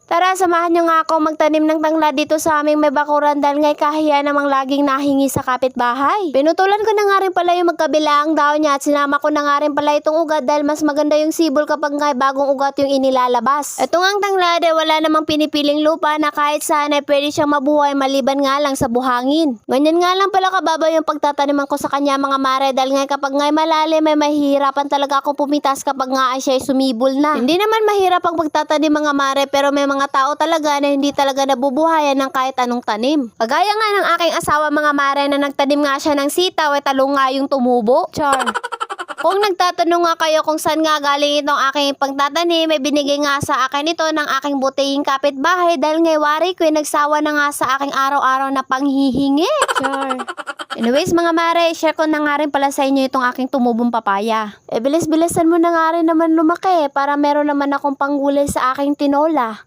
Tara, samahan nyo nga ako magtanim ng tanglad dito sa aming may bakuran dahil ngay kahiya namang laging nahingi sa kapitbahay. Pinutulan ko na nga rin pala yung magkabilaang daon niya at sinama ko na nga rin pala itong ugat dahil mas maganda yung sibol kapag ngay bagong ugat yung inilalabas. Ito ngang tanglad ay wala namang pinipiling lupa na kahit saan ay pwede siyang mabuhay maliban nga lang sa buhangin. Ganyan nga lang pala kababa yung pagtataniman ko sa kanya mga mare dahil ngay kapag ngay malalim ay mahihirapan talaga akong pumitas kapag nga ay siya sumibol na. Hindi naman mahirap ang pagtatanim mga mare pero may mga tao talaga na hindi talaga nabubuhayan ng kahit anong tanim. Kagaya nga ng aking asawa mga mare na nagtanim nga siya ng sitaw ay talong nga yung tumubo. Char. Kung nagtatanong nga kayo kung saan nga galing itong aking pagtatanim, may binigay nga sa akin ito ng aking butihing kapitbahay dahil ngay wari ko ay nagsawa na nga sa aking araw-araw na panghihingi. Char. Anyways mga mare, share ko na nga rin pala sa inyo itong aking tumubong papaya. Bilis-bilisan mo na nga rin naman lumaki para meron naman akong panggulay sa aking tinola.